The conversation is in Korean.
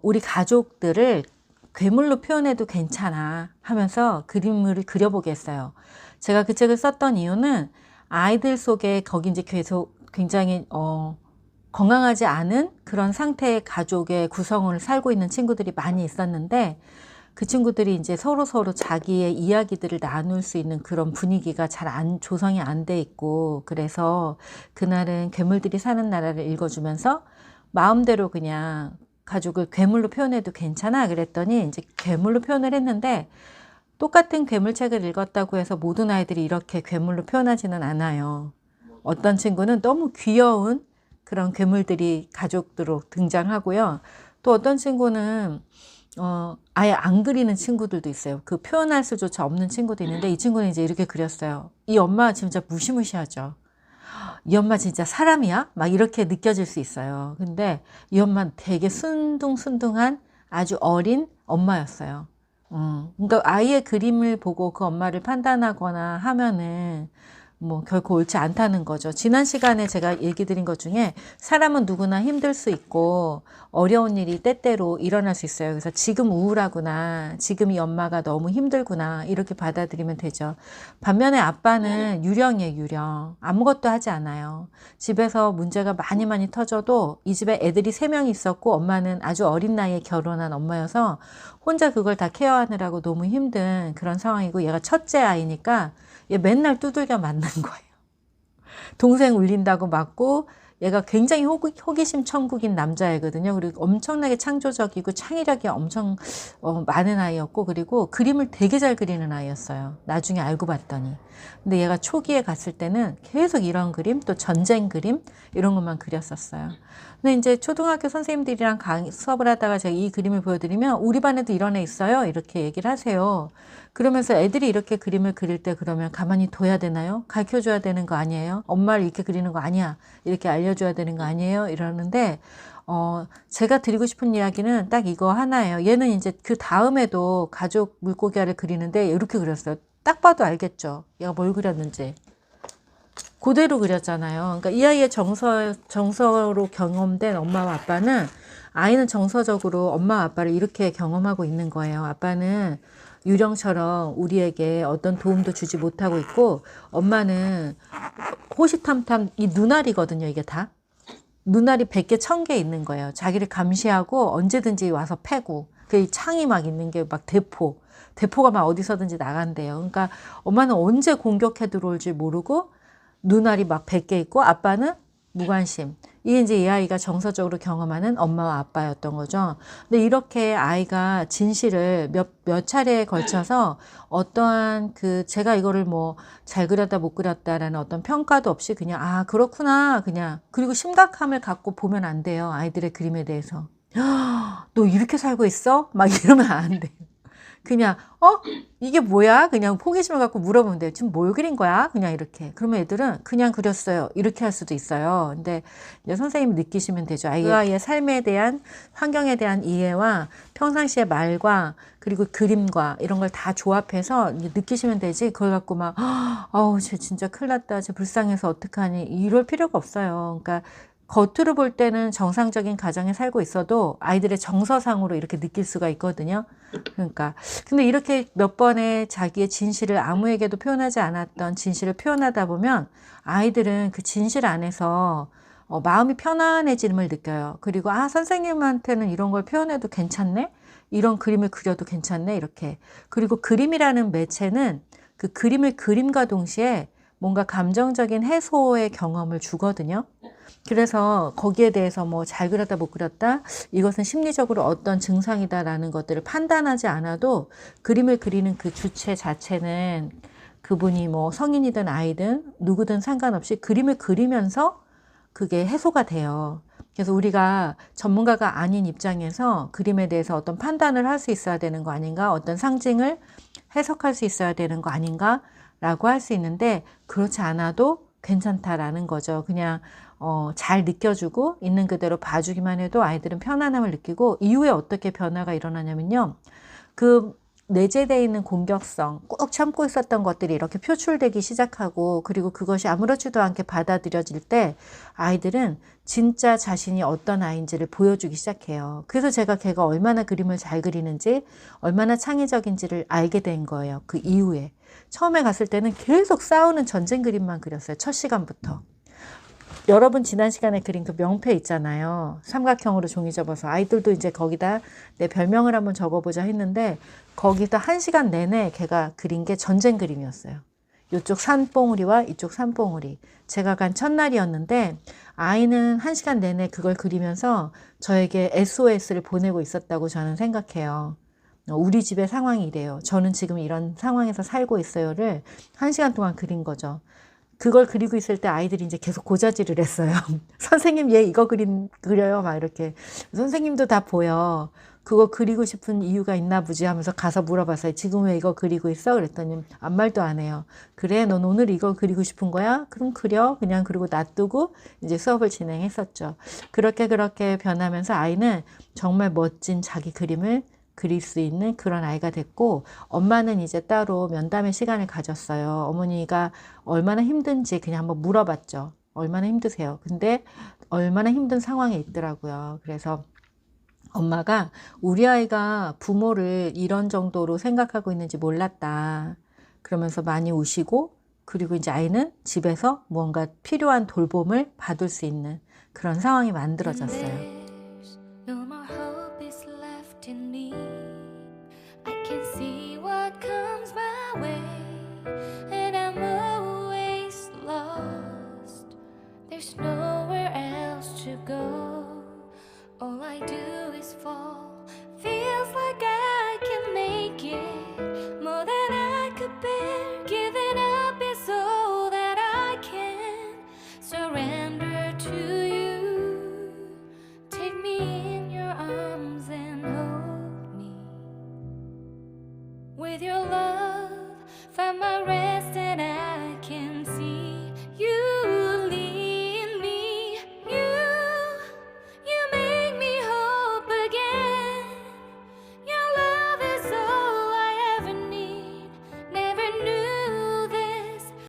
우리 가족들을 괴물로 표현해도 괜찮아 하면서 그림을 그려보게 했어요. 제가 그 책을 썼던 이유는 아이들 속에 거기 이제 계속 굉장히 건강하지 않은 그런 상태의 가족의 구성을 살고 있는 친구들이 많이 있었는데, 그 친구들이 이제 서로 자기의 이야기들을 나눌 수 있는 그런 분위기가 조성이 안 돼 있고, 그래서 그날은 괴물들이 사는 나라를 읽어주면서 마음대로 그냥 가족을 괴물로 표현해도 괜찮아 그랬더니 이제 괴물로 표현을 했는데, 똑같은 괴물책을 읽었다고 해서 모든 아이들이 이렇게 괴물로 표현하지는 않아요. 어떤 친구는 너무 귀여운 그런 괴물들이 가족으로 등장하고요. 또 어떤 친구는 아예 안 그리는 친구들도 있어요. 그 표현할 수조차 없는 친구도 있는데, 이 친구는 이제 이렇게 그렸어요. 이 엄마 진짜 무시무시하죠. 이 엄마 진짜 사람이야? 막 이렇게 느껴질 수 있어요. 근데 이 엄마는 되게 순둥순둥한 아주 어린 엄마였어요. 그러니까 아이의 그림을 보고 그 엄마를 판단하거나 하면은 뭐 결코 옳지 않다는 거죠. 지난 시간에 제가 얘기 드린 것 중에 사람은 누구나 힘들 수 있고 어려운 일이 때때로 일어날 수 있어요. 그래서 지금 우울하구나, 지금 이 엄마가 너무 힘들구나, 이렇게 받아들이면 되죠. 반면에 아빠는 유령이에요, 유령. 아무것도 하지 않아요. 집에서 문제가 많이 터져도 이 집에 애들이 3명 있었고 엄마는 아주 어린 나이에 결혼한 엄마여서 혼자 그걸 다 케어하느라고 너무 힘든 그런 상황이고, 얘가 첫째 아이니까 얘 맨날 두들겨 맞는 거예요. 동생 울린다고 맞고, 얘가 굉장히 호기심 천국인 남자애거든요. 그리고 엄청나게 창조적이고 창의력이 엄청 많은 아이였고, 그리고 그림을 되게 잘 그리는 아이였어요. 나중에 알고 봤더니. 근데 얘가 초기에 갔을 때는 계속 이런 그림, 또 전쟁 그림 이런 것만 그렸었어요. 근데 이제 초등학교 선생님들이랑 수업을 하다가 제가 이 그림을 보여드리면 우리 반에도 이런 애 있어요, 이렇게 얘기를 하세요. 그러면서 애들이 이렇게 그림을 그릴 때 그러면 가만히 둬야 되나요? 가르쳐줘야 되는 거 아니에요? 엄마를 이렇게 그리는 거 아니야, 이렇게 알려줘야 되는 거 아니에요? 이러는데 제가 드리고 싶은 이야기는 딱 이거 하나예요. 얘는 이제 그 다음에도 가족 물고기를 그리는데 이렇게 그렸어요. 딱 봐도 알겠죠, 얘가 뭘 그렸는지. 그대로 그렸잖아요. 그러니까 이 아이의 정서로 경험된 엄마와 아빠는, 아이는 정서적으로 엄마와 아빠를 이렇게 경험하고 있는 거예요. 아빠는 유령처럼 우리에게 어떤 도움도 주지 못하고 있고, 엄마는 호시탐탐, 이 눈알이거든요, 이게 다. 눈알이 100개, 1000개 있는 거예요. 자기를 감시하고 언제든지 와서 패고, 그 창이 막 있는 게 막 대포가 막 어디서든지 나간대요. 그러니까 엄마는 언제 공격해 들어올지 모르고 눈알이 막 100개 있고, 아빠는 무관심. 이게 이제 이 아이가 정서적으로 경험하는 엄마와 아빠였던 거죠. 근데 이렇게 아이가 진실을 몇 차례에 걸쳐서 어떠한 제가 이거를 뭐 잘 그렸다 못 그렸다라는 어떤 평가도 없이 그냥, 아, 그렇구나, 그냥. 그리고 심각함을 갖고 보면 안 돼요, 아이들의 그림에 대해서. 너 이렇게 살고 있어? 막 이러면 안 돼요. 그냥 이게 뭐야? 그냥 호기심을 갖고 물어보면 돼요. 지금 뭘 그린 거야? 그냥 이렇게. 그러면 애들은 그냥 그렸어요, 이렇게 할 수도 있어요. 근데 이제 선생님이 느끼시면 되죠. 그 아이의 삶에 대한, 환경에 대한 이해와 평상시의 말과 그리고 그림과 이런 걸 다 조합해서 느끼시면 되지, 그걸 갖고 막 어우 쟤 진짜 큰일 났다, 쟤 불쌍해서 어떡하니, 이럴 필요가 없어요. 그러니까 겉으로 볼 때는 정상적인 가정에 살고 있어도 아이들의 정서상으로 이렇게 느낄 수가 있거든요. 그러니까 근데 이렇게 몇 번의 자기의 진실을, 아무에게도 표현하지 않았던 진실을 표현하다 보면 아이들은 그 진실 안에서 마음이 편안해짐을 느껴요. 그리고 선생님한테는 이런 걸 표현해도 괜찮네, 이런 그림을 그려도 괜찮네, 이렇게. 그리고 그림이라는 매체는 그 그림을 그림과 동시에 뭔가 감정적인 해소의 경험을 주거든요. 그래서 거기에 대해서 뭐 잘 그렸다 못 그렸다, 이것은 심리적으로 어떤 증상이다라는 것들을 판단하지 않아도 그림을 그리는 그 주체 자체는, 그분이 뭐 성인이든 아이든 누구든 상관없이 그림을 그리면서 그게 해소가 돼요. 그래서 우리가 전문가가 아닌 입장에서 그림에 대해서 어떤 판단을 할 수 있어야 되는 거 아닌가, 어떤 상징을 해석할 수 있어야 되는 거 아닌가 라고 할 수 있는데, 그렇지 않아도 괜찮다라는 거죠. 그냥 잘 느껴주고 있는 그대로 봐주기만 해도 아이들은 편안함을 느끼고, 이후에 어떻게 변화가 일어나냐면요, 그 내재되어 있는 공격성, 꾹 참고 있었던 것들이 이렇게 표출되기 시작하고, 그리고 그것이 아무렇지도 않게 받아들여질 때 아이들은 진짜 자신이 어떤 아이인지를 보여주기 시작해요. 그래서 제가 걔가 얼마나 그림을 잘 그리는지, 얼마나 창의적인지를 알게 된 거예요. 그 이후에. 처음에 갔을 때는 계속 싸우는 전쟁 그림만 그렸어요. 첫 시간부터. 여러분 지난 시간에 그린 그 명패 있잖아요. 삼각형으로 종이 접어서 아이들도 이제 거기다 내 별명을 한번 적어보자 했는데 거기다 1시간 내내 걔가 그린 게 전쟁 그림이었어요. 이쪽 산봉우리와 이쪽 산봉우리. 제가 간 첫날이었는데 아이는 1시간 내내 그걸 그리면서 저에게 SOS를 보내고 있었다고 저는 생각해요. 우리 집의 상황이 이래요. 저는 지금 이런 상황에서 살고 있어요를 1시간 동안 그린 거죠. 그걸 그리고 있을 때 아이들이 이제 계속 고자질을 했어요. 선생님, 얘 이거 그려요? 막 이렇게. 선생님도 다 보여. 그거 그리고 싶은 이유가 있나 보지 하면서 가서 물어봤어요. 지금 왜 이거 그리고 있어? 그랬더니 아무 말도 안 해요. 그래, 넌 오늘 이거 그리고 싶은 거야? 그럼 그려. 그냥 그리고 놔두고 이제 수업을 진행했었죠. 그렇게 변하면서 아이는 정말 멋진 자기 그림을 그릴 수 있는 그런 아이가 됐고, 엄마는 이제 따로 면담의 시간을 가졌어요. 어머니가 얼마나 힘든지 그냥 한번 물어봤죠. 얼마나 힘드세요? 근데 얼마나 힘든 상황에 있더라고요. 그래서 엄마가 우리 아이가 부모를 이런 정도로 생각하고 있는지 몰랐다. 그러면서 많이 우시고, 그리고 이제 아이는 집에서 무언가 필요한 돌봄을 받을 수 있는 그런 상황이 만들어졌어요. No more hope is left in me. I can see what comes my way, and I'm always lost. There's nowhere else to go. All I do is fall. Feels like I can make it more than I could bear. Giving up is all that I can surrender to you. Take me in your arms and hold me with your love.